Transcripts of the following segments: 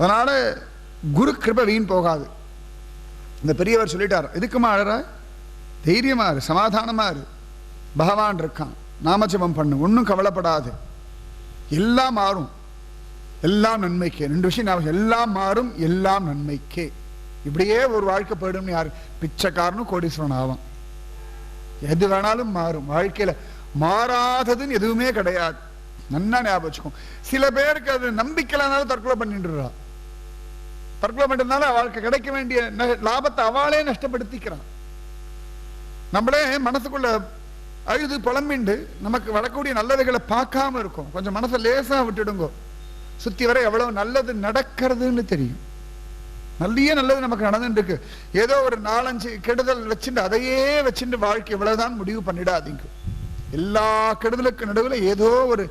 அதனால குரு கிருபை வீண் போகாது. இந்த பெரியவர் சொல்லிட்டார், எதுக்குமா அழற, தைரியமா இரு, சமாதானமா இரு, பகவான் இருக்கான், நாமஜபம் பண்ணு, ஒன்றும் கவலைப்படாது, எல்லாம் மாறும், எல்லாம் நன்மைக்கே. ரெண்டு விஷயம் ஞாபகம், எல்லாம் மாறும், எல்லாம் நன்மைக்கே. இப்படியே ஒரு வாழ்க்கை போயிடும்னு யாரு, பிச்சைக்காரனும் கோடீஸ்வரன் ஆவான். எது வேணாலும் மாறும். வாழ்க்கையில மாறாததுன்னு எதுவுமே கிடையாது. நன்னா ஞாபகம் வச்சுக்கோம். சில பேருக்கு அது நம்பிக்கையிலனாலும் தற்கொலை பண்ணிட்டுறா. தற்கொலை பண்ணிட்டதுனால அவளுக்கு கிடைக்க வேண்டிய லாபத்தை அவளே நஷ்டப்படுத்திக்கிறான். நம்மளே மனசுக்குள்ள அழுது புலம்பிண்டு நமக்கு வரக்கூடிய நல்லதுகளை பார்க்காம இருக்கும். கொஞ்சம் மனசை லேசா விட்டுடுங்கோ, சுத்தி வர எவ்வளவு நல்லது நடக்கிறதுன்னு தெரியும். நல்லது நமக்கு நடந்துட்டு இருக்கு. ஏதோ ஒரு 4-5 கெடுதல் வச்சுட்டு அதையே வச்சுட்டு வாழ்க்கை இவ்வளவுதான் முடிவு பண்ணிடாதீங்க. எல்லா கெடுதலுக்கு நடுவில் ஏதோ ஒரு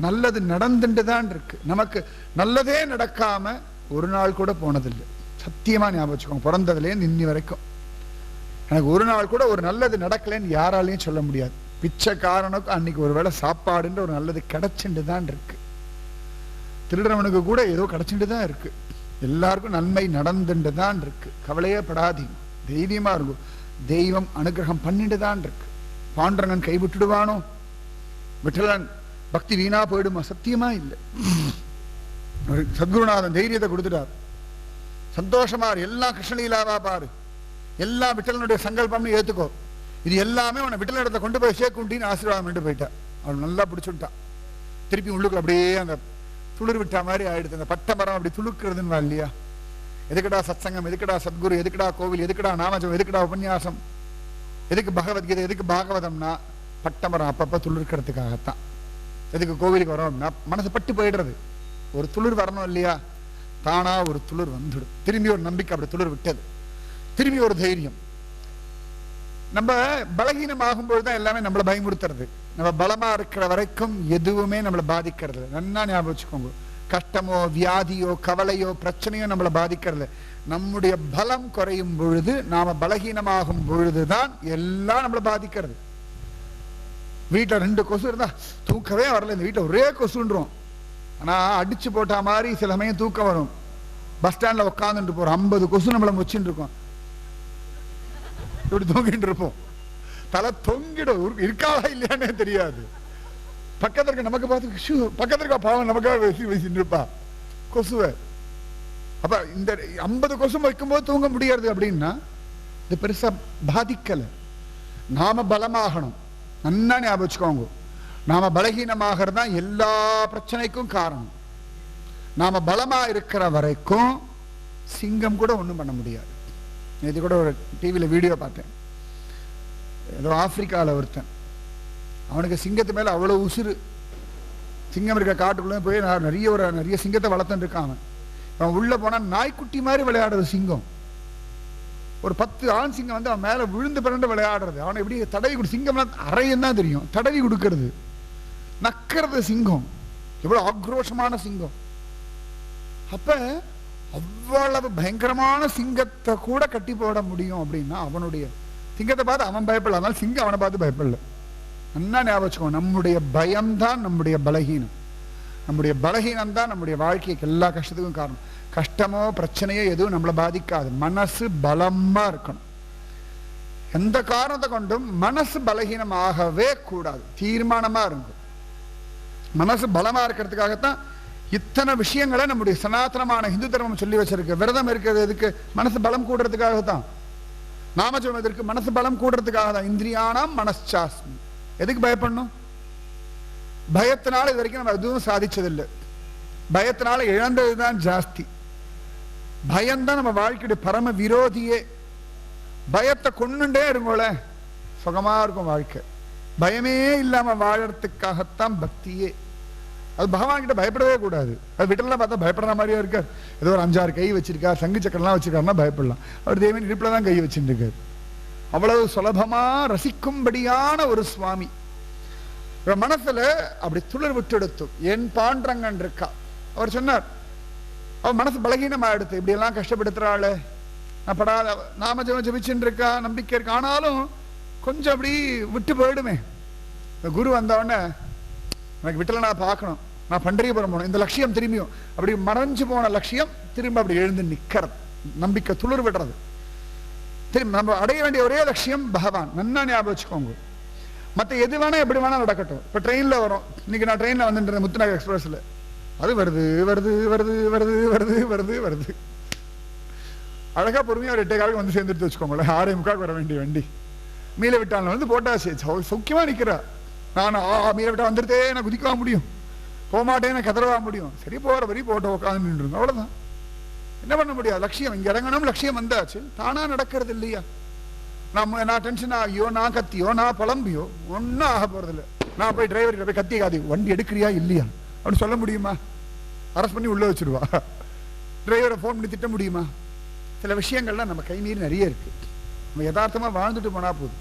நல்லது நடந்துட்டு தான் இருக்கு. நமக்கு நல்லதே நடக்காம ஒரு நாள் கூட போனதில்லை. சத்தியமா ஞாபகம் வச்சுக்கோங்க. பிறந்ததுலேருந்து இன்னி வரைக்கும் எனக்கு ஒரு நாள் கூட ஒரு நல்லது நடக்கலன்னு யாராலையும் சொல்ல முடியாது. பிச்சைக்காரனுக்கு அன்னைக்கு ஒரு வேளை சாப்பாடுன்ற ஒரு நல்லது கிடைச்சுட்டு தான் இருக்கு. திருடவனுக்கு கூட ஏதோ கிடைச்சுட்டு தான் இருக்கு. எல்லாருக்கும் நன்மை நடந்துட்டு தான் இருக்கு. கவலையே படாதீங்க, தைரியமா இருக்கும். தெய்வம் அனுகிரகம் பண்ணிட்டு தான் இருக்கு. பாண்டரங்கன் கைவிட்டுடுவானோ, விட்டலன் பக்தி வீணா போயிடுமா? சத்தியமா இல்லை. சத்குருநாதன் தைரியத்தை கொடுத்துட்டார். சந்தோஷமா எல்லாம் கிருஷ்ணலீலாவா பாரு, எல்லாம் விட்டலனுடைய சங்கல்பம்னு ஏத்துக்கோ, இது எல்லாமே உன்னை விட்டல இடத்தை கொண்டு போய் சேர்க்குண்டின்னு ஆசீர்வாதம் பண்ணிட்டு போயிட்டா. அவள் நல்லா பிடிச்சுட்டான். திருப்பி உள்ளுக்குள்ள அப்படியே அந்த துளிர் விட்டா மாதிரி ஆயிடுது. அந்த பட்ட மரம் அப்படி துளுக்குறதுன்னு இல்லையா? எதுக்கடா சத்சங்கம், எதுக்கடா சத்குரு, எதுக்கடா கோவில், எதுக்கடா நாமஜம், எதுக்கடா உபன்யாசம், எதுக்கு பகவத்கீதை, எதுக்கு பாகவதம்னா பட்டமரம் அப்பப்ப துளிர்க்கிறதுக்காகத்தான். எதுக்கு கோவிலுக்கு வரோம் அப்படின்னா மனசு பட்டு போயிடுறது. ஒரு துளிர் வரணும் இல்லையா? தானா ஒரு துளிர் வந்துடும். திரும்பி ஒரு நம்பிக்கை, அப்படி துளிர் விட்டது, திரும்பி ஒரு தைரியம். நம்ம பலகீனம் பொழுதுதான் எல்லாமே நம்மளை பயமுறுத்துறது. நம்ம பலமா இருக்கிற வரைக்கும் எதுவுமே நம்மளை பாதிக்கிறது. நல்லா ஞாபகம் வச்சுக்கோங்க. கஷ்டமோ வியாதியோ கவலையோ பிரச்சனையோ நம்மளை பாதிக்கிறது. நம்முடைய பலம் குறையும் பொழுது, நாம பலகீனமாகும் பொழுதுதான் எல்லாம் நம்மளை பாதிக்கிறது. வீட்டுல 2 கொசு இருந்தா தூக்கவே வரல, இந்த வீட்டுல ஒரே கொசுன்றோம். ஆனா அடிச்சு போட்டா மாதிரி சில சமயம் தூக்கம் வரும். பஸ் ஸ்டாண்ட்ல உட்காந்துட்டு போறோம், 50 கொசு நம்மளை முச்சின்னு இருக்கோம். இப்படி தூங்கிட்டு இருப்போம். தலை தொங்கிடும், இருக்காவா இல்லையானே தெரியாது. பக்கத்துல இருக்க நமக்கு பார்த்து பக்கத்துல இருக்க பாவம் நமக்காக பேசிட்டு இருப்பா கொசுவை. அப்ப இந்த 50 கொசு வைக்கும்போது தூங்க முடியாது அப்படின்னா இது பெருசா பாதிக்கல. நாம பலமாகணும். நல்லா ஞாபகம் வச்சுக்கோங்க. நாம பலகீனமாகிறது தான் எல்லா பிரச்சனைக்கும் காரணம். நாம பலமா இருக்கிற வரைக்கும் சிங்கம் கூட ஒண்ணும் பண்ண முடியாது. இது கூட ஒரு டிவியில் வீடியோ பார்த்தேன். ஏதோ ஆப்பிரிக்காவில் ஒருத்தன், அவனுக்கு சிங்கத்து மேலே அவ்வளோ உசுறு. சிங்கம் இருக்க காட்டுக்குள்ளே போய் நிறைய சிங்கத்தை வளர்த்துட்டு இருக்கான். அவன் உள்ளே போனால் நாய்க்குட்டி மாதிரி விளையாடுறது சிங்கம். ஒரு 10 ஆண் சிங்கம் வந்து அவன் மேலே விழுந்து பிறண்டு விளையாடுறது. அவனை எப்படி தடவி கொடு, சிங்கம்லாம் அறையும் தான் தெரியும், தடவி கொடுக்கறது, நக்கிறது சிங்கம். எவ்வளோ ஆக்ரோஷமான சிங்கம். அப்போ அவ்வளவு பயங்கரமான சிங்கத்தை கூட கட்டி போட முடியும் அப்படின்னா அவனுடைய சிங்கத்தை பார்த்து அவன் பயப்படல, அதனால சிங்கம் அவனை பார்த்து பயப்படல. நல்லா ஞாபகம் வச்சுக்கோ. நம்முடைய பயம்தான் நம்முடைய பலகீனம். நம்முடைய பலகீனம் தான் நம்முடைய வாழ்க்கைக்கு எல்லா கஷ்டத்துக்கும் காரணம். கஷ்டமோ பிரச்சனையோ எதுவும் நம்மளை பாதிக்காது. மனசு பலமா இருக்கணும். எந்த காரணத்தை கொண்டும் மனசு பலகீனம் ஆகவே கூடாது. தீர்மானமா இருக்கும். மனசு பலமா இருக்கிறதுக்காகத்தான் இத்தனை விஷயங்களை நம்முடைய சனாதனமான இந்து தர்மம் சொல்லி வச்சிருக்கு. விரதம் இருக்கிறது எதுக்கு? மனசு பலம் கூடுறதுக்காகத்தான். நாமஜபம் எதற்கு? மனசு பலம் கூடுறதுக்காக தான். இந்திரியானாம் மனச்சாஸ்மி. எதுக்கு பயப்படணும்? பயத்தினால இது வரைக்கும் நம்ம எதுவும் சாதிச்சதில்லை. பயத்தினால இழந்ததுதான் ஜாஸ்தி. பயம்தான் நம்ம வாழ்க்கையுடைய பரம விரோதியே. பயத்தை கொண்டுட்டே இருங்கோல, சுகமா இருக்கும் வாழ்க்கை. பயமே இல்லாம வாழறதுக்காகத்தான் பக்தியே. அது பகவான் கிட்ட பயப்படவே கூடாது. அது விட்டலாம் பார்த்தா பயப்படுற மாதிரியா இருக்கார். ஏதோ ஒரு 5-6 கை வச்சிருக்கார், சங்கு சக்கரம்லாம் வச்சிருக்காருன்னா பயப்படலாம். அவர் தேவன் இடுப்புல தான் கை வச்சுட்டு இருக்காரு. அவ்வளவு சுலபமா ரசிக்கும்படியான ஒரு சுவாமி. மனசுல அப்படி துளிர் விட்டு எடுத்து என் பாண்டரங்கன் இருக்கா. அவர் சொன்னார், அவன் மனசு பலகீனமா எடுத்து இப்படி எல்லாம் கஷ்டப்படுத்துறாள், நான் படாத நாம ஜபிச்சுட்டு இருக்கா, நம்பிக்கை இருக்கு, ஆனாலும் கொஞ்சம் அப்படி விட்டு போயிடுமே. குரு வந்தவொடனே எனக்கு விட்டல நான் பார்க்கணும், நான் பண்டரிபுரம் போகணும், இந்த லட்சியம் திரும்பியும் அப்படி மறைஞ்சு போன லட்சியம் திரும்ப அப்படி எழுந்து நிக்கிறது, நம்பிக்கை துளிர் விடுறது. திரும்ப நம்ம அடைய வேண்டிய ஒரே லட்சியம் பகவான். நன்னா ஞாபகம் வச்சுக்கோங்க. மற்ற எது வேணா எப்படி வேணா நடக்கட்டும். இப்போ ட்ரெயின்ல வரும், இன்னைக்கு நான் ட்ரெயின்ல வந்துட்டு முத்துநகர் எக்ஸ்பிரஸ்ல, அது வருது வருது வருது வருது வருது வருது வருது, அழகா பொறுமையா ஒரு 8 காலுக்கு வந்து சேர்ந்துட்டு வச்சுக்கோங்களேன். 6:45 வர வேண்டிய வண்டி மீள விட்டால் வந்து போட்டாச்சு, சௌக்கியமா நிக்கிறா. நான் மீள விட்டா வந்துருதே, நான் குதிக்கவா முடியும், போக மாட்டேன்னு கதறவா முடியும். சரி போற வரி போட்டோ உட்காந்து நின்று அவ்வளவுதான். என்ன பண்ண முடியாது? லட்சியம் இங்க இறங்கணும், லட்சியம் வந்தாச்சு, தானா நடக்கிறது இல்லையா? நான் டென்ஷன் ஆகியோ, நான் கத்தியோ, நான் புலம்பியோ ஒன்னும் ஆக போறது இல்லை. நான் போய் டிரைவர்கிட்ட போய் கத்தி காதி வண்டி எடுக்கிறியா இல்லையா அப்படின்னு சொல்ல முடியுமா? அரெஸ்ட் பண்ணி உள்ள வச்சிருவா. டிரைவரை போன் பண்ணி திட்ட முடியுமா? சில விஷயங்கள்லாம் நம்ம கை மீறி நிறைய இருக்கு. நம்ம யதார்த்தமா வாழ்ந்துட்டு போனா போதும்.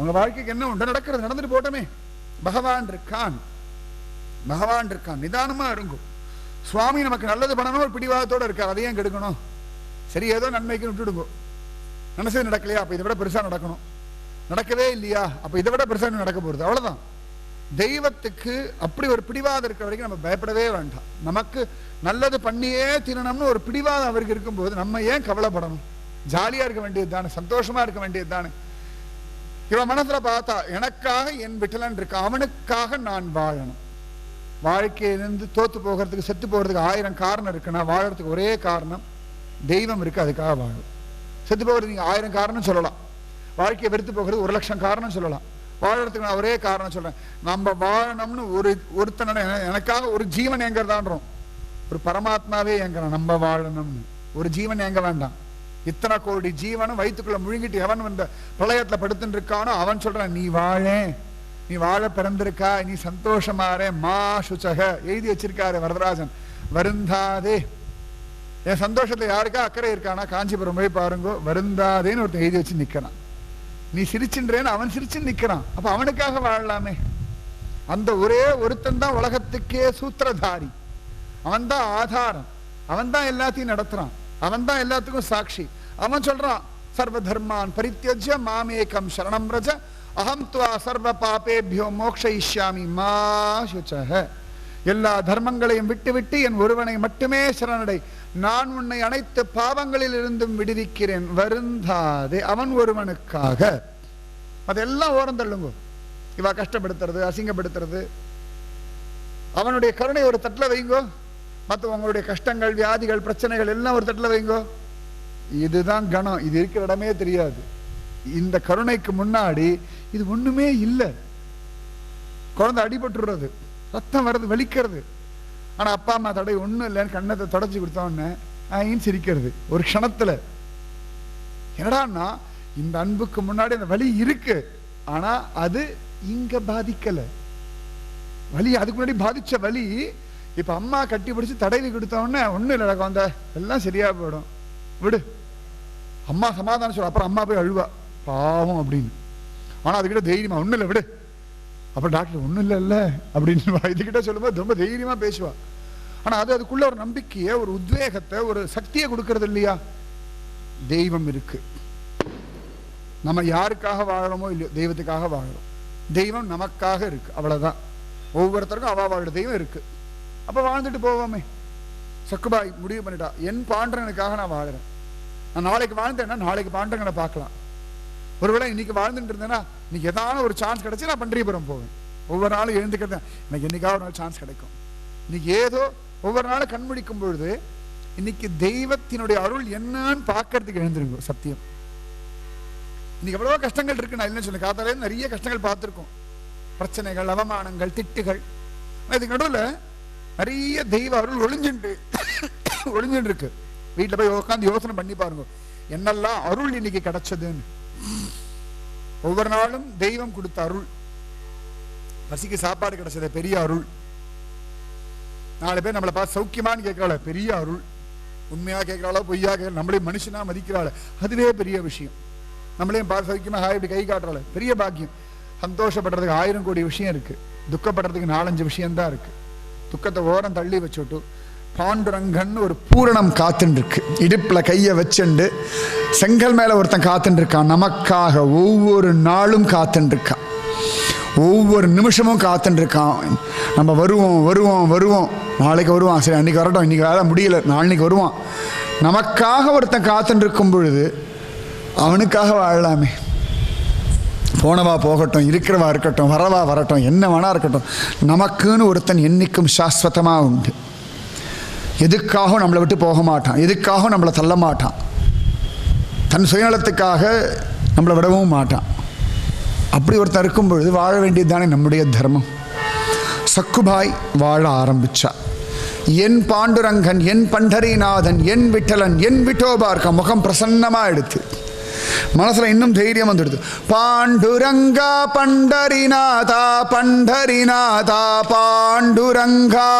உங்க வாழ்க்கைக்கு என்ன உண்டு, நடக்கிறது நடந்துட்டு போட்டோமே. பகவான் இருக்கான், பகவான் இருக்கான், நிதானமா இருக்கும். சுவாமி நமக்கு நல்லது பண்ணணும் ஒரு பிடிவாதத்தோட இருக்கார், அதையும் கெடுக்கணும். சரி ஏதோ நன்மைக்கு விட்டுடுங்க. மனசே நடக்கலையா, அப்ப இதை விட பெருசா நடக்கணும். நடக்கவே இல்லையா, அப்ப இதை விட பெருசா நடக்க போறது, அவ்வளவுதான். தெய்வத்துக்கு அப்படி ஒரு பிடிவாதம் இருக்கிற வரைக்கும் நம்ம பயப்படவே வேண்டாம். நமக்கு நல்லது பண்ணியே தீரணும்னு ஒரு பிடிவாதம் அவருக்கு இருக்கும்போது நம்ம ஏன் கவலைப்படணும்? ஜாலியா இருக்க வேண்டியது தானே, சந்தோஷமா இருக்க வேண்டியது தானே. இவன் மனசுல பார்த்தா எனக்காக என் விட்டலன் இருக்கா, அவனுக்காக நான் வாழணும். வாழ்க்கையிலிருந்து தோத்து போகிறதுக்கு செத்து போகிறதுக்கு 1000 காரணம் இருக்குன்னா வாழறதுக்கு ஒரே காரணம் தெய்வம் இருக்கு, அதுக்காக வாழும். செத்து போகிறது நீங்க 1000 காரணம் சொல்லலாம், வாழ்க்கையை வெறுத்து போகிறது 1,00,000 காரணம் சொல்லலாம். வாழறதுக்கு நான் ஒரே காரணம் சொல்றேன், நம்ம வாழணும்னு ஒருத்தன எனக்காக ஒரு ஜீவன் ஏங்கறதான்றோம், ஒரு பரமாத்மாவே ஏங்குறான் நம்ம வாழணும்னு. ஒரு ஜீவன் ஏங்க வேண்டாம், இத்தனை கோடி ஜீவனும் வயிற்றுக்குள்ள முழுங்கிட்டு எவன் வந்த பிரளயத்துல படுத்துட்டு இருக்கானோ அவன் சொல்றான் நீ வாழ, நீ வாழ பிறந்திருக்கா, நீ சந்தோஷமாறே. மா சுச்சக எழுதி வச்சிருக்காரு வரதராஜன், வருந்தாதே. என் சந்தோஷத்துல யாருக்கா அக்கறை இருக்கானா காஞ்சிபுரம் போய் பாருங்க, வருந்தாதேன்னு ஒருத்தன் எழுதி வச்சு நிக்கிறான். நீ சிரிச்சுன்றேன்னு அவன் சிரிச்சு நிக்கிறான், அப்ப அவனுக்காக வாழலாமே. அந்த ஒரே ஒருத்தன் தான் உலகத்துக்கே சூத்திரதாரி, அவன் தான் ஆதாரம், அவன் தான் எல்லாத்தையும் நடத்துறான், அவன் தான் எல்லாத்துக்கும் சாட்சி. அவன் சொல்றான் சர்வ தர்மான் பரித்யஜ்ய மாமேகம் சரணம் ரஜ அகம் துவா சர்வ பாபேபியோ மோக்ஷயிஷ்யாமி மா சுச்சஹ. எல்லா தர்மங்களையும் விட்டு விட்டு என் ஒருவனை மட்டுமே சரணடை, நான் உன்னை அனைத்து பாவங்களில் இருந்தும் விடுவிக்கிறேன், வருந்தாதே. அவன் ஒருவனுக்காக. அதெல்லாம் ஓரம் தள்ளுங்க. இவ கஷ்டப்படுத்துறது, அசிங்கப்படுத்துறது, அவனுடைய கருணை ஒரு தட்டுல வைங்கோ. மற்ற உங்களுடைய கஷ்டங்கள், வியாதிகள், பிரச்சனைகள் எல்லாம் ஒரு தட்டுல வைங்கோ. இதுதான் கணம், இது இருக்கிற இடமே தெரியாது. இந்த கருணைக்கு முன்னாடி இது ஒண்ணுமே இல்லை. குழந்தை அடிபட்டுறது, ரத்தம் வர்றது, வலிக்கிறது. ஆனா அப்பா அம்மா தடை ஒண்ணும் இல்லைன்னு கண்ணத்தை தொடச்சி கொடுத்தோன்னு சிரிக்கிறது ஒரு க்ஷணத்துல. என்னடான்னா இந்த அன்புக்கு முன்னாடி அந்த வலி இருக்கு, ஆனா அது இங்க பாதிக்கல. வலி அதுக்கு முன்னாடி பாதிச்ச வலி இப்ப அம்மா கட்டி பிடிச்சு தடவி கொடுத்தோன்னு ஒண்ணும் இல்லை குழந்தை, எல்லாம் சரியா போயிடும், விடு. அம்மா சமாதானம் சொல்ல, அப்புறம் அம்மா போய் அழுவா பாவம் அப்படின்னு. ஆனா அதுக்கிட்ட தைரியமா ஒண்ணும் இல்லை விடு, அப்புறம் டாக்டர் ஒண்ணும் இல்ல அப்படின்னு இதுகிட்ட சொல்லும்போது ரொம்ப தைரியமா பேசுவா. ஆனா அதுக்குள்ள ஒரு நம்பிக்கையை, ஒரு உத்வேகத்தை, ஒரு சக்தியை கொடுக்கறது இல்லையா? தெய்வம் இருக்கு. நம்ம யாருக்காக வாழறோமோ இல்லையோ தெய்வத்துக்காக வாழறோம். தெய்வம் நமக்காக இருக்கு, அவ்வளவுதான். ஒவ்வொருத்தருக்கும் அவளோட தெய்வம் இருக்கு. அப்ப வாழ்ந்துட்டு போவோமே. சக்குபாய் முடிவு பண்ணிட்டா, என் பாண்டவனுக்காக நான் வாழறேன். நான் நாளைக்கு வாழ்ந்தேன்னா நாளைக்கு பாண்டவனை பார்க்கலாம். ஒருவேளை இன்னைக்கு வாழ்ந்துட்டு இருந்தேன்னா இன்னைக்கு ஏதாவது ஒரு சான்ஸ் கிடைச்சி நான் பண்டரிபுரம் போவேன். ஒவ்வொரு நாளும் எழுந்துக்கிறேன், எனக்கு என்னைக்காவது ஒரு நாள் சான்ஸ் கிடைக்கும். இன்னைக்கு ஏதோ ஒவ்வொரு நாளும் கண்முடிக்கும் பொழுது இன்னைக்கு தெய்வத்தினுடைய அருள் என்னன்னு பார்க்கறதுக்கு எழுந்திருக்கும். சத்தியம், இன்னைக்கு எவ்வளவோ கஷ்டங்கள் இருக்கு, நான் இல்லைன்னு சொல்ல, காத்தாலே நிறைய கஷ்டங்கள் பார்த்துருக்கோம். பிரச்சனைகள், அவமானங்கள், திட்டுகள். இதுக்கு நடுவில் நிறைய தெய்வ அருள் ஒளிஞ்சுட்டு இருக்கு. வீட்டில் போய் உட்காந்து யோசனை பண்ணி பாருங்க, என்னெல்லாம் அருள் இன்னைக்கு கிடைச்சதுன்னு. ஒவ்வொரு நாளும் தெய்வம் கொடுத்த அருள். பசிக்கு சாப்பாடு கிடைச்சது பெரிய அருள். 4 பேர் நம்மளை பார்த்து சௌக்கியமானு கேட்கிறாள், பெரிய அருள். உண்மையா கேட்கிறாளோ பொய்யா கேட்கல, நம்மளே மனுஷனா மதிக்கிறாள், அதுவே பெரிய விஷயம். நம்மளையும் பார்த்து சௌக்கியமா இப்படி கை காட்டுறாள், பெரிய பாக்கியம். சந்தோஷப்படுறதுக்கு 1000 கோடி விஷயம் இருக்கு, துக்கப்படுறதுக்கு 4-5 விஷயம்தான் இருக்கு. துக்கத்தை ஓரம் தள்ளி வச்சுட்டு பாண்டுரங்கன்னு ஒரு பூரணம் காத்துன்னு இருக்கு. இடுப்புல கையை வச்சுண்டு செங்கல் மேல ஒருத்தன் காத்துன்னு இருக்கான், நமக்காக ஒவ்வொரு நாளும் காத்துன்னு இருக்கான், ஒவ்வொரு நிமிஷமும் காத்துன்னு இருக்கான். நம்ம வருவோம் வருவோம் வருவோம், நாளைக்கு வருவான், சரி அன்னைக்கு வரட்டும், இன்னைக்கு வேலை முடியல, நாளைக்கு வருவான். நமக்காக ஒருத்தன் காத்துட்டு இருக்கும் பொழுது அவனுக்காக வாழலாமே. போனவா போகட்டும், இருக்கிறவா இருக்கட்டும், வரவா வரட்டும், என்ன வேணா இருக்கட்டும், நமக்குன்னு ஒருத்தன் என்னைக்கும் சாஸ்வதமாக உண்டு. எதுக்காகவும் நம்மளை விட்டு போக மாட்டான், எதுக்காகவும் நம்மளை தள்ள மாட்டான், தன் சுயநலத்துக்காக நம்மளை விடவும் மாட்டான். அப்படி ஒருத்தர் இருக்கும் பொழுது வாழ வேண்டியது தானே நம்முடைய தர்மம். சக்குபாய் வாழ ஆரம்பிச்சா. என் பாண்டுரங்கன், என் பண்டரிநாதன், என் விட்டலன், என் விட்டோபார்க்க முகம் பிரசன்னமா எடுத்து மனசுல இன்னும் தைரியம் வந்துடுது. பாண்டுரங்கா பண்டரிநாதா பண்டரிநாதா பாண்டுரங்கா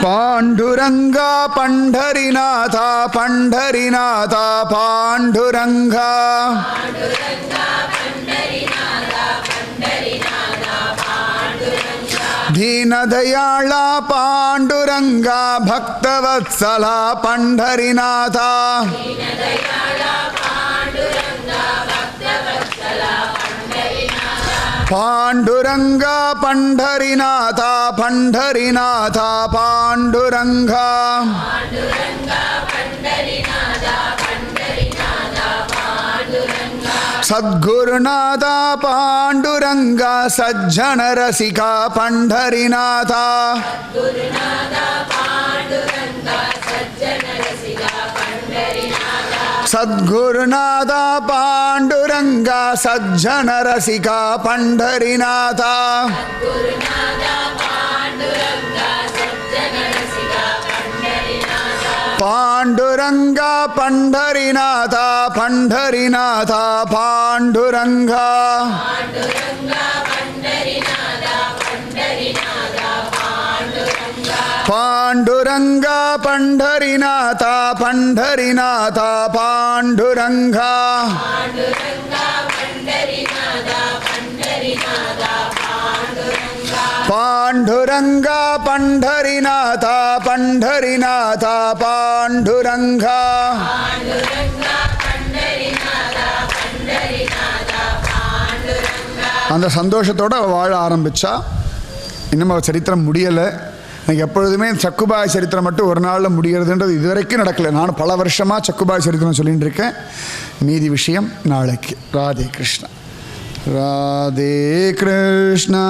பாண்டுரங்கா பண்டரிநாதா பண்டரிநாதா பாண்டுரங்கா दीनदयाळा पांडुरंगा भक्तवत्सला पंढरीनाथा पांडुरंगा पंढरीनाथा पंढरीनाथा पांडुरंगा सद्गुरुनाथा पांडुरंगा सज्जन रसिका पंढरीनाथा सद्गुरुनाथा पांडुरंगा सज्जन रसिका पंढरीनाथा पांडुरंगा पंढरीनाथा पंढरीनाथा पांडुरंगा पांडुरंगा पंढरीनाथा पंढरीनाथा पांडुरंगा पांडुरंगा पंढरीनाथा पंढरीनाथा पांडुरंगा அந்த சந்தோஷத்தோட வாழ ஆரம்பிச்சா. இன்னும் அவ சரித்திரம் முடியலை. எனக்கு எப்பொழுதுமே சக்குபாய் சரித்திரம் மட்டும் ஒரு நாளில் முடிகிறதுன்றது இதுவரைக்கும் நடக்கலை. நான் பல வருஷமாக சக்குபாய் சரித்திரம் சொல்லிட்டு இருக்கேன். மீதி விஷயம் நாளைக்கு. ராதே கிருஷ்ணா. राधे कृष्णा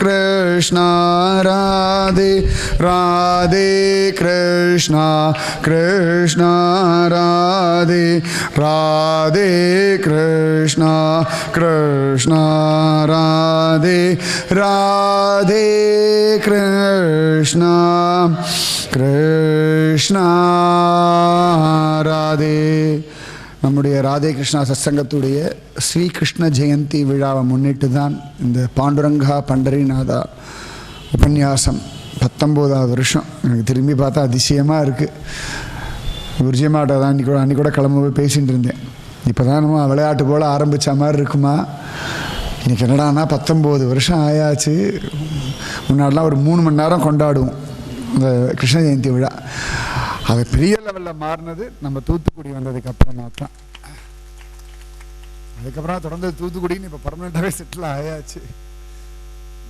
कृष्णा राधे राधे कृष्णा कृष्णा राधे राधे कृष्णा कृष्णा राधे राधे कृष्णा कृष्णा राधे. நம்முடைய ராதே கிருஷ்ணா சத்சங்கத்துடைய ஸ்ரீகிருஷ்ண ஜெயந்தி விழாவை முன்னிட்டு தான் இந்த பாண்டுரங்கா பண்டரிநாதா உபன்யாசம் 19வது வருஷம். எனக்கு திரும்பி பார்த்தா அதிசயமாக இருக்குது. குருஜியமாட்ட தான் அன்றைக்கி கூட கிளம்ப போய் பேசிகிட்டு இருந்தேன். இப்போ தான் நம்ம விளையாட்டு போல் ஆரம்பித்த மாதிரி இருக்குமா. இன்றைக்கி என்னடானா 19 வருஷம் ஆயாச்சு. முன்னாடிலாம் ஒரு 3 மணி நேரம் கொண்டாடுவோம் இந்த கிருஷ்ண ஜெயந்தி விழா. அது பெரிய லெவலில் மாறினது நம்ம தூத்துக்குடி வந்ததுக்கு அப்புறமா தான். அதுக்கப்புறம் தொடர்ந்து தூத்துக்குடின்னு இப்போ பர்மனெண்ட்டாகவே செட்டில் ஆயாச்சு.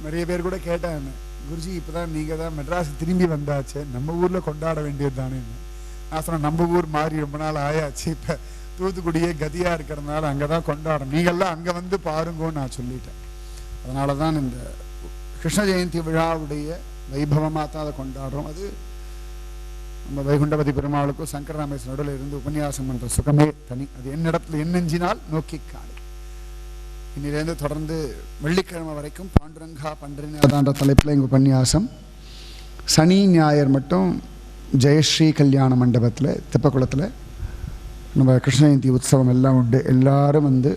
நிறைய பேர் கூட கேட்டாங்க, குருஜி இப்போ தான் நீங்கள் தான் மெட்ராஸ் திரும்பி வந்தாச்சு, நம்ம ஊரில் கொண்டாட வேண்டியது தானே. நான் சொன்னேன், நம்ம ஊர் மாறி ரொம்ப நாள் ஆயாச்சு, இப்போ தூத்துக்குடியே கதியாக இருக்கிறதுனால அங்கே தான் கொண்டாடணும், நீங்கள்லாம் அங்கே வந்து பாருங்கன்னு நான் சொல்லிட்டேன். அதனால தான் இந்த கிருஷ்ண ஜெயந்தி விழாவுடைய வைபவமாக தான் அதை கொண்டாடுறோம். அது நம்ம வைகுண்டபதி பெருமாளுக்கும் சங்கரராமேஸ்வரர் நடுவில் இருந்து உபன்யாசம் பண்ணுற சுகமே தனி. அது என்னிடத்துல என்னெஞ்சினால் நோக்கி காணு. இன்னிலேருந்து தொடர்ந்து வெள்ளிக்கிழமை வரைக்கும் பாண்டுரங்கா பண்டரிநாதான்ற தலைப்பில் எங்கள் உபன்யாசம். சனி ஞாயிறு மட்டும் ஜெயஸ்ரீ கல்யாண மண்டபத்தில் தெப்பக்குளத்தில் நம்ம கிருஷ்ண ஜெயந்தி உற்சவம் எல்லாம் உண்டு. எல்லாரும் வந்து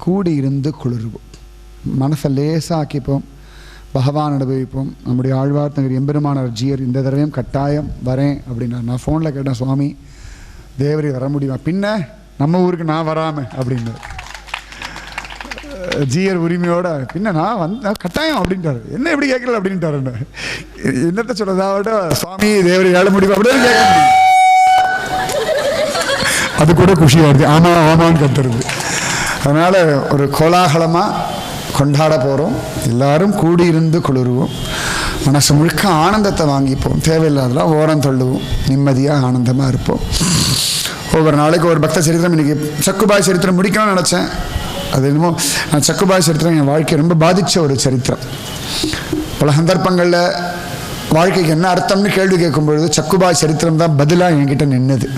கூடி இருந்து குளிர்வோம், மனசை லேசாக்கிப்போம், பகவான் அனுபவிப்போம். நம்முடைய ஆழ்வார் தங்கர் எம்பெருமானார் ஜீயர் இந்த தடவையும் கட்டாயம் வரேன் அப்படின்னார். நான் ஃபோனில் கேட்டேன், சுவாமி தேவரி வர முடியுமா? பின்ன நம்ம ஊருக்கு நான் வராமல் அப்படின்னார் ஜீயர் உரிமையோட. பின்ன நான் வந்து கட்டாயம் அப்படின்ட்டார். என்ன எப்படி கேட்கல அப்படின்ட்டார். என்னத்தை சொல்றதாவிட சுவாமி தேவரி ஏழ முடியுமா அப்படின்னு கேட்க முடியும். அது கூட குஷியாக இருக்குது. ஆமாம் ஆமான்னு கத்துறது. அதனால் ஒரு கோலாகலமாக கொண்டாட போகிறோம். எல்லாரும் கூடியிருந்து குளிர்வோம். மனசு முழுக்க ஆனந்தத்தை வாங்கிப்போம். தேவையில்லாதெல்லாம் ஓரம் தள்ளுவோம். நிம்மதியாக ஆனந்தமாக இருப்போம். ஒவ்வொரு நாளைக்கு ஒரு பக்த சரித்திரம். இன்றைக்கி சக்குபாய் சரித்திரம் முடிக்கணும்னு நினச்சேன். அது என்னமோ நான் சக்குபாய் சரித்திரம் என் வாழ்க்கையை ரொம்ப பாதித்த ஒரு சரித்திரம். பல சந்தர்ப்பங்களில் வாழ்க்கைக்கு என்ன அர்த்தம்னு கேள்வி கேட்கும் பொழுது சக்குபாய் சரித்திரம் தான் பதிலாக என்கிட்ட நின்றுது.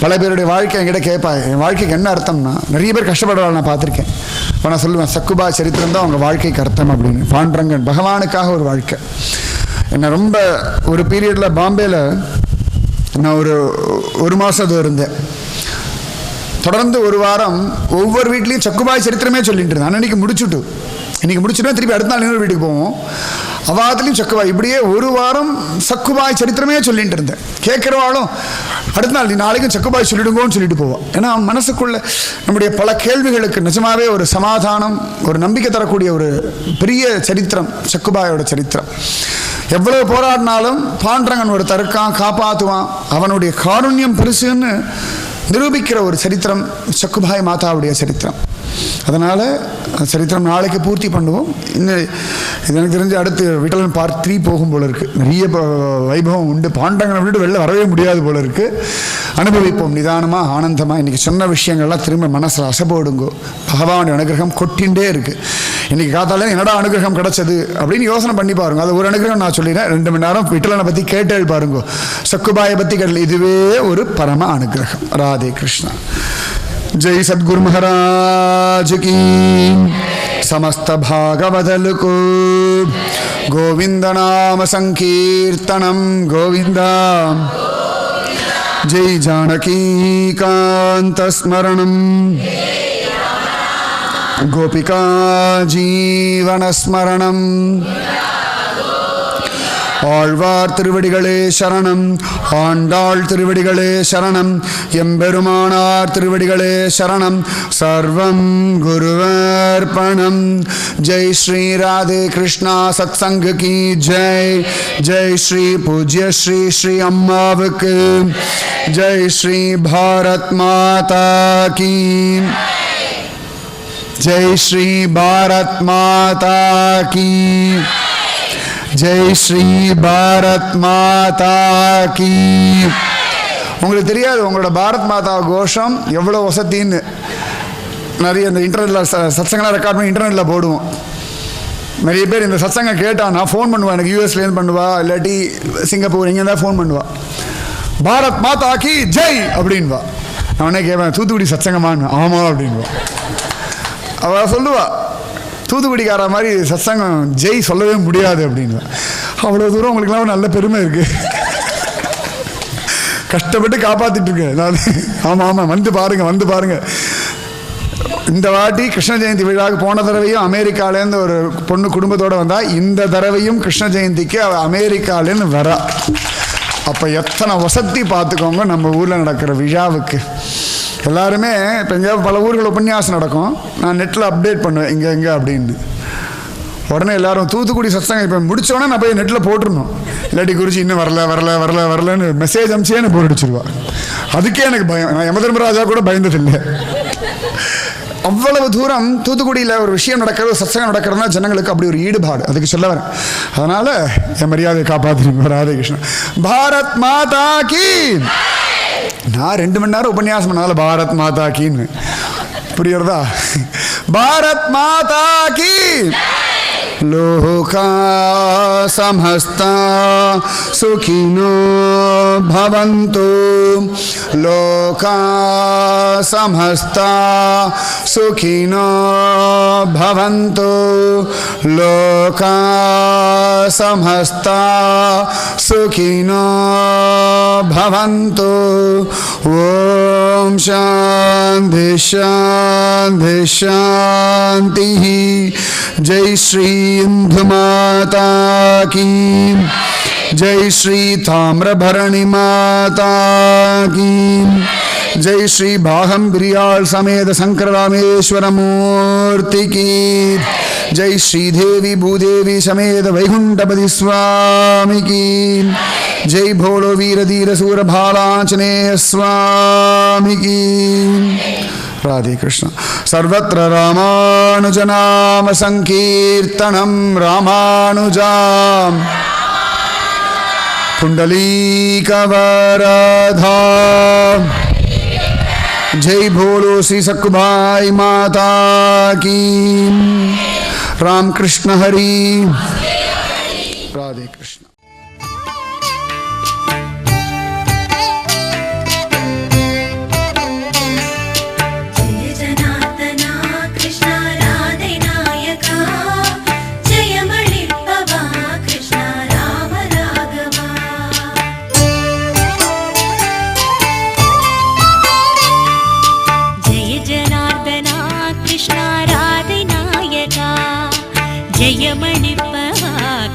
பல பேருடைய வாழ்க்கை என்கிட்ட கேட்பா, என் வாழ்க்கைக்கு என்ன அர்த்தம்னா, நிறைய பேர் கஷ்டப்படுறவங்க நான் பார்த்துருக்கேன். இப்போ நான் சொல்லுவேன், சக்குபாய் சரித்திரம் தான் அவங்க வாழ்க்கைக்கு அர்த்தம் அப்படின்னு. பாண்டரங்கன் பகவானுக்காக ஒரு வாழ்க்கை. என்னை ரொம்ப ஒரு பீரியடில் பாம்பேயில் நான் ஒரு மாதம் அது இருந்தேன். தொடர்ந்து ஒரு வாரம் ஒவ்வொரு வீட்லேயும் சக்குபாய் சரித்திரமே சொல்லிட்டு இருந்தேன். அன்னைக்கு முடிச்சுட்டு இன்றைக்கி முடிச்சுட்டா திருப்பி அடுத்த நாள் இன்னொரு வீட்டுக்கு போவோம். அவாத்துலேயும் சக்குபாய், இப்படியே ஒரு வாரம் சக்குபாய் சரித்திரமே சொல்லிட்டு இருந்தேன். கேட்குறவாளும் அடுத்த நாள் நாளைக்கும் சக்குபாய் சொல்லிடுங்கன்னு சொல்லிட்டு போவோம். ஏன்னா மனசுக்குள்ள நம்முடைய பல கேள்விகளுக்கு நிஜமாவே ஒரு சமாதானம், ஒரு நம்பிக்கை தரக்கூடிய ஒரு பெரிய சரித்திரம் சக்குபாயோட சரித்திரம். எவ்வளவு போராடினாலும் பாண்டரங்கன் ஒரு தருக்கான், காப்பாற்றுவான். அவனுடைய காருண்யம் பெருசுன்னு நிரூபிக்கிற ஒரு சரித்திரம் சக்குபாய் மாதாவுடைய சரித்திரம். அதனால் சரித்திரம் நாளைக்கு பூர்த்தி பண்ணுவோம். இன்னும் இது எனக்கு தெரிஞ்சு அடுத்து விட்டலன் பார்ட் 3 போகும் போல இருக்குது. நிறைய வைபவம் உண்டு. பாண்டரங்கனை விட்டு வெளில வரவே முடியாது போல இருக்குது. அனுபவிப்போம் நிதானமாக, ஆனந்தமாக. இன்றைக்கி சொன்ன விஷயங்கள்லாம் திரும்ப மனசில் அசைபோடுங்கோ. பகவானுடைய அனுகிரகம் கொட்டின்றே இருக்குது. இன்றைக்கி காத்தாலே என்னடா அனுகிரகம் கிடச்சது அப்படின்னு யோசனை பண்ணி பாருங்க. அது ஒரு அனுகிரகம் நான் சொல்லிடுறேன். 2 மணி நேரம் விட்டலனை பற்றி கேட்டேள் பாருங்கோ. சக்குபாயை பற்றி கேட்டல். இதுவே ஒரு பரம அனுகிரகம். ராதே கிருஷ்ணா. जय सद्गुरु महाराज की। समस्त भागवतल को गोविंद नाम संकीर्तनम गोविंदा। जय जानकी कांत स्मरणम गोपिका जीवन स्मरणम। ஆழ்வார் திருவடிகளே சரணம், ஆண்டாள் திருவடிகளே சரணம், எம்பெருமானார் திருவடிகளே சரணம். சர்வம் குருவர்ப்பணம். ஜெய் ஸ்ரீ ராதே கிருஷ்ணா சத்சங்க கி ஜெய். ஜெய் ஸ்ரீ பூஜ்ய ஸ்ரீ ஸ்ரீ அம்மாவுக்கு ஜெய். ஸ்ரீ பாரத் மாதா கி ஜெய். ஸ்ரீ பாரத் மாதா கி ஜெய். ஸ்ரீ பாரத் மாதா கி. உங்களுக்கு தெரியாது உங்களோட பாரத் மாதா கோஷம் எவ்வளோ வசதின்னு. நிறைய இந்த இன்டர்நெட்டில் சத்சங்கெல்லாம் ரெக்கார்ட் பண்ணி இன்டர்நெட்டில் போடுவோம். நிறைய பேர் இந்த சத்சங்கம் கேட்டால் நான் ஃபோன் பண்ணுவேன். எனக்கு யூஎஸ்லேருந்து பண்ணுவா, இல்லாட்டி சிங்கப்பூர் இங்கே தான் ஃபோன் பண்ணுவா. பாரத் மாதா கி ஜெய் அப்படின்வா. நான் உடனே கேட்பேன், தூத்துக்குடி சத்சங்கமான்னு. ஆமாம் அப்படின்வா. அவள் சொல்லுவா, தூத்துக்குடிக்கார மாதிரி சத்சங்கம் ஜெய் சொல்லவே முடியாது அப்படின்னு. அவ்வளோ தூரம் உங்களுக்குலாம் நல்ல பெருமை இருக்குது. கஷ்டப்பட்டு காப்பாற்றிட்டு இருக்கேன் நான். ஆமாம் ஆமாம், வந்து பாருங்கள் வந்து பாருங்கள். இந்த வாட்டி கிருஷ்ண ஜெயந்தி விழாவுக்கு போன தடவையும் அமெரிக்காலேருந்து ஒரு பொண்ணு குடும்பத்தோடு வந்தால், இந்த தடவையும் கிருஷ்ண ஜெயந்திக்கு அவள் அமெரிக்காலேருந்து வரா. அப்போ எத்தனை வசதி பார்த்துக்கோங்க நம்ம ஊரில் நடக்கிற விழாவுக்கு. எல்லாருமே இப்போ எங்கேயாவது பல ஊர்கள் உபன்யாசம் நடக்கும், நான் நெட்டில் அப்டேட் பண்ணுவேன் இங்கே எங்கே அப்படின்னு. உடனே எல்லாரும் தூத்துக்குடி சத்சங்கம் இப்போ முடித்தோடனே நான் போய் நெட்டில் போட்டுருணும். இல்லாட்டி குறிச்சி இன்னும் வரலன்னு மெசேஜ் அனுப்பிச்சே எனக்கு போட்டுடுச்சிருவா. அதுக்கே எனக்கு பயம். நான் யமதர்மராஜா கூட பயந்ததில்லை. அவ்வளவு தூரம் தூத்துக்குடியில் ஒரு விஷயம் நடக்கிறது, சத்சங்கம் நடக்கிறதுனா ஜனங்களுக்கு அப்படி ஒரு ஈடுபாடு. அதுக்கு சொல்ல வரேன். அதனால் என் மரியாதையை காப்பாற்றுறீங்க. ராதே கிருஷ்ணன். பாரத் மாதா கி. நான் 2 மணி நேரம் உபன்யாசம் பண்ணால பாரத் மாதா கின்னு புரியுறதா? பாரத் மாதா கி. லோகா சமஸ்தா சுகினோ பவந்து. லோகா சமஸ்தா சுகினோ பவந்து. லோகா சமஸ்தா சுகினோ பவந்து. ஓம் சாந்தி சாந்தி சாந்தி. ஜெய் ஸ்ரீ இந்து மாதா கி. ஜெய் ஸ்ரீ தாமிரபரணி மாதா கி. ஜெய் ஸ்ரீ பாகம்பிரியாள் சமேத சங்கர ராமேஸ்வர மூர்த்தி கி. ஜெய் ஸ்ரீதேவி பூதேவி சமேத வைகுண்டபதி சுவாமி கி. जय भोलो वीर धीर सूर भालांचनेय स्वामी की। राधे कृष्ण। सर्वत्र रामानुज नाम संकीर्तनम रामानुजा। पुंडलीकवराधा जय भोलो श्री सकुबाई माता की। राम कृष्ण हरि राधे कृष्ण।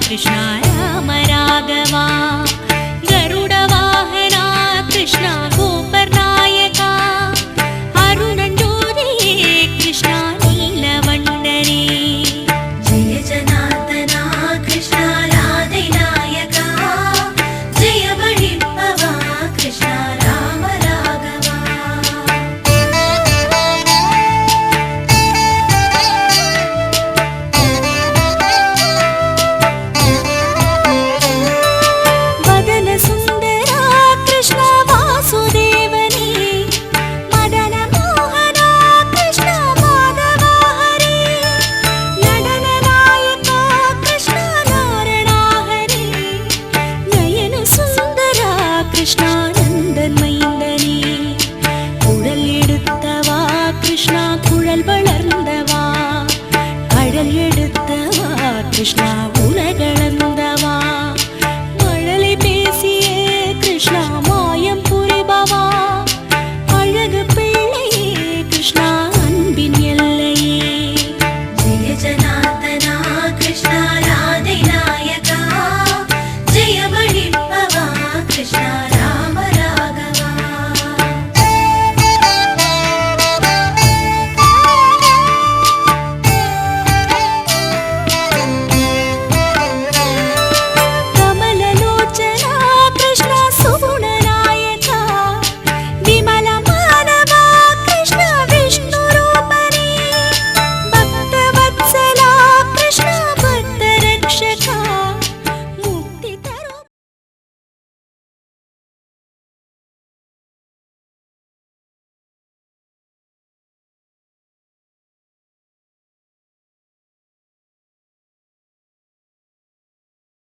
कृष्णा राम राघवा गरुडवाहना कृष्णा गोपर्णा